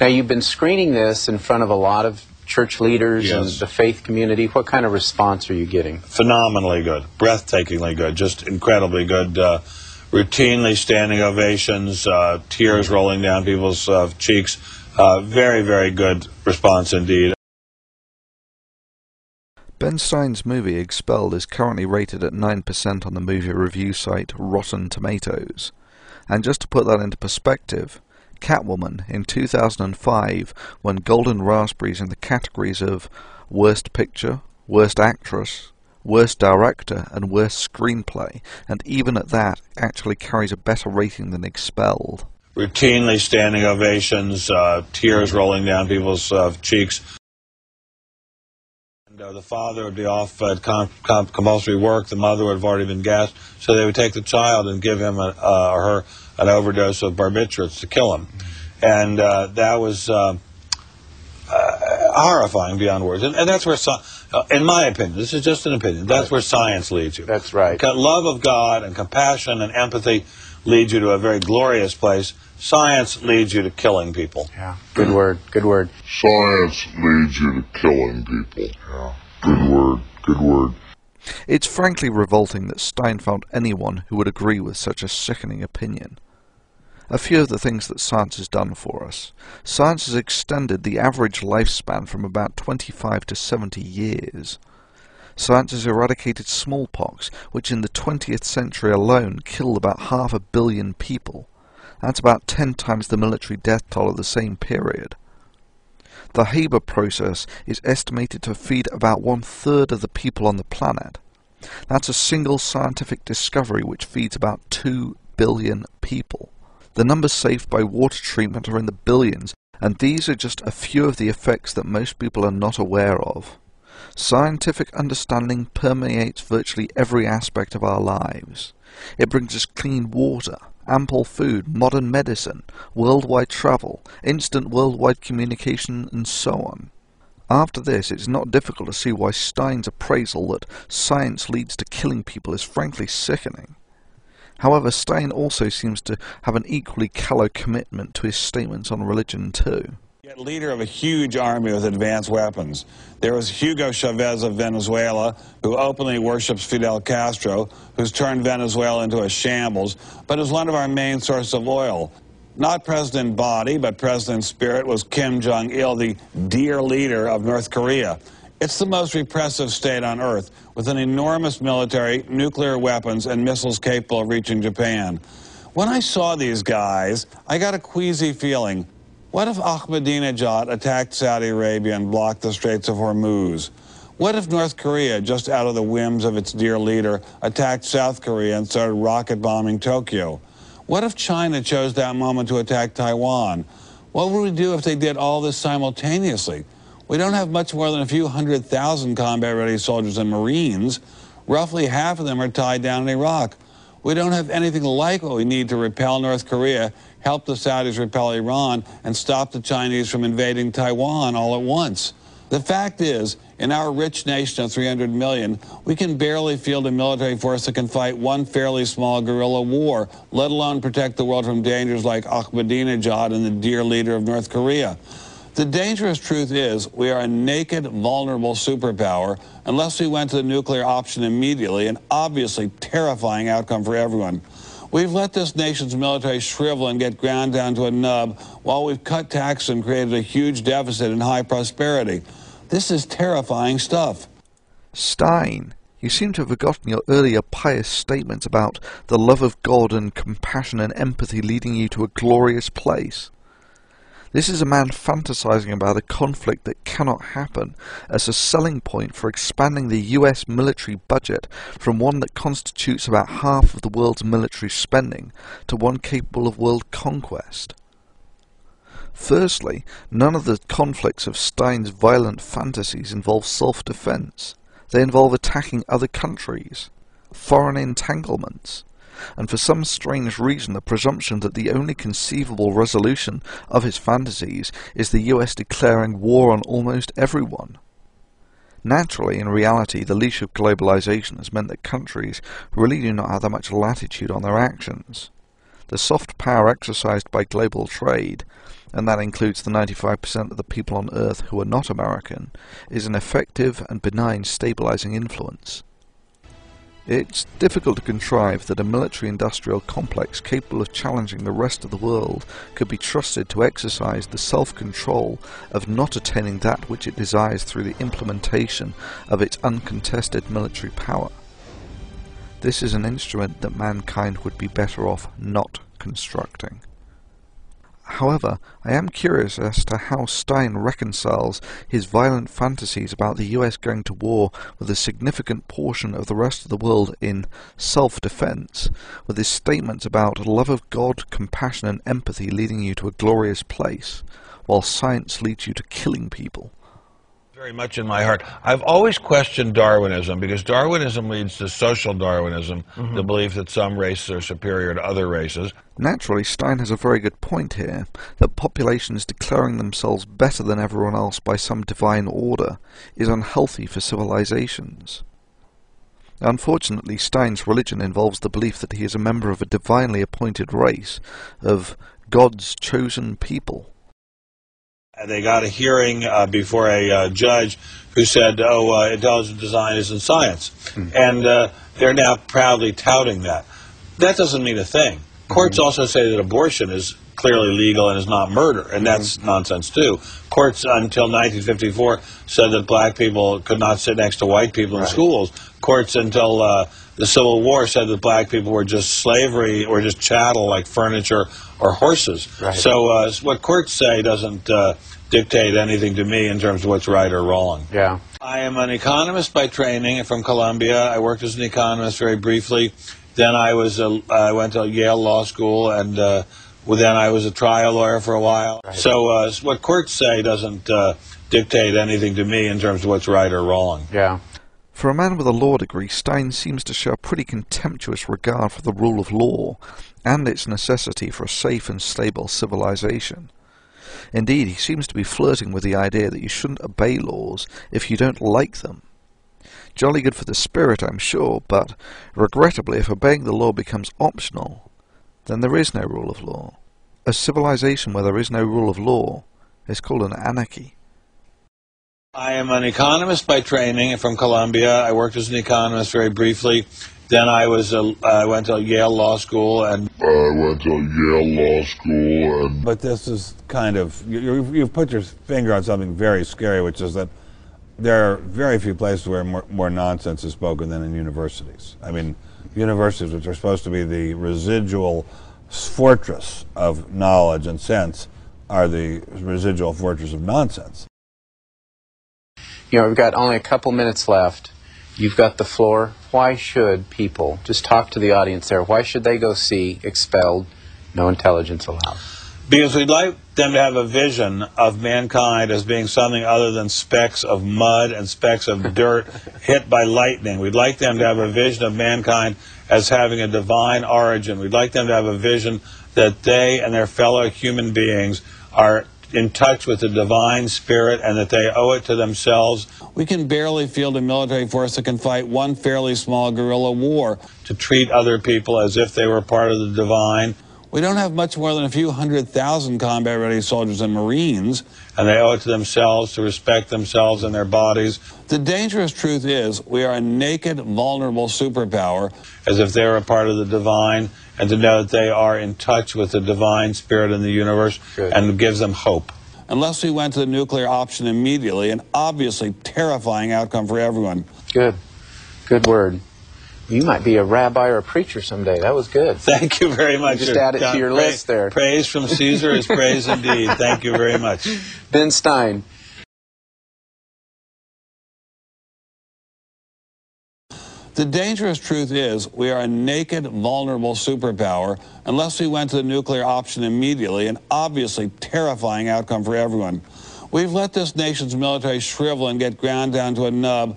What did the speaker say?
Now, you've been screening this in front of a lot of church leaders and the faith community. What kind of response are you getting? Phenomenally good, breathtakingly good, just incredibly good. Routinely standing ovations, tears rolling down people's cheeks. Very, very good response indeed. Ben Stein's movie Expelled is currently rated at 9% on the movie review site Rotten Tomatoes. And just to put that into perspective, Catwoman in 2005 won Golden Raspberries in the categories of Worst Picture, Worst Actress, Worst Director and Worst Screenplay, and even at that actually carries a better rating than Expelled. Routinely standing ovations, tears rolling down people's cheeks. And, the father would be off at compulsory work, the mother would have already been gassed, so they would take the child and give him or her an overdose of barbiturates to kill him. And that was horrifying beyond words. And that's where, in my opinion, this is just an opinion, that's where science leads you. That's right. Love of God and compassion and empathy leads you to a very glorious place. Science leads you to killing people. Yeah, good word, good word. Science leads you to killing people. Yeah, good word, good word. It's frankly revolting that Stein found anyone who would agree with such a sickening opinion. A few of the things that science has done for us. Science has extended the average lifespan from about 25 to 70 years. Science has eradicated smallpox, which in the 20th century alone killed about 500 million people. That's about 10 times the military death toll of the same period. The Haber process is estimated to feed about 1/3 of the people on the planet. That's a single scientific discovery which feeds about 2 billion people. The numbers saved by water treatment are in the billions, and these are just a few of the effects that most people are not aware of. Scientific understanding permeates virtually every aspect of our lives. It brings us clean water, ample food, modern medicine, worldwide travel, instant worldwide communication, and so on. After this, it's not difficult to see why Stein's appraisal that science leads to killing people is frankly sickening. However, Stein also seems to have an equally callow commitment to his statements on religion too. Yet leader of a huge army with advanced weapons. There was Hugo Chavez of Venezuela, who openly worships Fidel Castro, who's turned Venezuela into a shambles, but is one of our main sources of oil. Not President Body, but President Spirit was Kim Jong-il, the dear leader of North Korea. It's the most repressive state on Earth, with an enormous military, nuclear weapons, and missiles capable of reaching Japan. When I saw these guys, I got a queasy feeling. What if Ahmadinejad attacked Saudi Arabia and blocked the Straits of Hormuz? What if North Korea, just out of the whims of its dear leader, attacked South Korea and started rocket bombing Tokyo? What if China chose that moment to attack Taiwan? What would we do if they did all this simultaneously? We don't have much more than a few 100,000 combat-ready soldiers and Marines. Roughly half of them are tied down in Iraq. We don't have anything like what we need to repel North Korea, help the Saudis repel Iran, and stop the Chinese from invading Taiwan all at once. The fact is, in our rich nation of 300 million, we can barely field a military force that can fight one fairly small guerrilla war, let alone protect the world from dangers like Ahmadinejad and the dear leader of North Korea. The dangerous truth is we are a naked, vulnerable superpower unless we went to the nuclear option immediately, an obviously terrifying outcome for everyone. We've let this nation's military shrivel and get ground down to a nub while we've cut taxes and created a huge deficit and high prosperity. This is terrifying stuff. Stein, you seem to have forgotten your earlier pious statements about the love of God and compassion and empathy leading you to a glorious place. This is a man fantasizing about a conflict that cannot happen as a selling point for expanding the US military budget from one that constitutes about half of the world's military spending to one capable of world conquest. Firstly, none of the conflicts of Stein's violent fantasies involve self-defense. They involve attacking other countries, foreign entanglements, and for some strange reason the presumption that the only conceivable resolution of his fantasies is the US declaring war on almost everyone. Naturally, in reality, the leash of globalization has meant that countries really do not have that much latitude on their actions. The soft power exercised by global trade and that includes the 95% of the people on Earth who are not American, is an effective and benign stabilizing influence. It's difficult to contrive that a military-industrial complex capable of challenging the rest of the world could be trusted to exercise the self-control of not attaining that which it desires through the implementation of its uncontested military power. This is an instrument that mankind would be better off not constructing. However, I am curious as to how Stein reconciles his violent fantasies about the US going to war with a significant portion of the rest of the world in self-defense, with his statements about love of God, compassion and empathy leading you to a glorious place, while science leads you to killing people. Very much in my heart. I've always questioned Darwinism, because Darwinism leads to social Darwinism, the belief that some races are superior to other races. Naturally, Stein has a very good point here, that populations declaring themselves better than everyone else by some divine order is unhealthy for civilizations. Unfortunately, Stein's religion involves the belief that he is a member of a divinely appointed race, of God's chosen people. They got a hearing before a judge who said, intelligent design isn't science. And they're now proudly touting that. That doesn't mean a thing. Courts also say that abortion is clearly legal and is not murder, and that's nonsense too. Courts until 1954 said that black people could not sit next to white people in schools. Courts until the Civil War said that black people were just slavery or just chattel like furniture or horses. So what courts say doesn't dictate anything to me in terms of what's right or wrong. I am an economist by training from Columbia. I worked as an economist very briefly. Then I went to Yale Law School, and then I was a trial lawyer for a while. So what courts say doesn't dictate anything to me in terms of what's right or wrong. For a man with a law degree, Stein seems to show a pretty contemptuous regard for the rule of law and its necessity for a safe and stable civilization. Indeed, he seems to be flirting with the idea that you shouldn't obey laws if you don't like them. Jolly good for the spirit, I'm sure, but regrettably, if obeying the law becomes optional, then there is no rule of law. A civilization where there is no rule of law is called an anarchy. I am an economist by training from Columbia. I worked as an economist very briefly. Then I went to Yale Law School, and But this is kind of, you've put your finger on something very scary, which is that there are very few places where more nonsense is spoken than in universities. I mean, universities, which are supposed to be the residual fortress of knowledge and sense, are the residual fortress of nonsense. You know, we've got only a couple minutes left. You've got the floor. Why should people, just talk to the audience there, why should they go see Expelled, No Intelligence Allowed? Because we'd like them to have a vision of mankind as being something other than specks of mud and specks of dirt hit by lightning. We'd like them to have a vision of mankind as having a divine origin. We'd like them to have a vision that they and their fellow human beings are in touch with the divine spirit and that they owe it to themselves. We can barely field a military force that can fight one fairly small guerrilla war to treat other people as if they were part of the divine. We don't have much more than a few 100,000 combat-ready soldiers and Marines, and they owe it to themselves to respect themselves and their bodies. The dangerous truth is we are a naked, vulnerable superpower, as if they were a part of the divine, and to know that they are in touch with the divine spirit in the universe, and gives them hope. Unless we went to the nuclear option immediately, an obviously terrifying outcome for everyone. Good. Good word. You might be a rabbi or a preacher someday. That was good. Thank you very much. You just add it to your list there. Praise from Caesar is praise indeed. Thank you very much. Ben Stein. The dangerous truth is we are a naked, vulnerable superpower. Unless we went to the nuclear option immediately, an obviously terrifying outcome for everyone. We've let this nation's military shrivel and get ground down to a nub.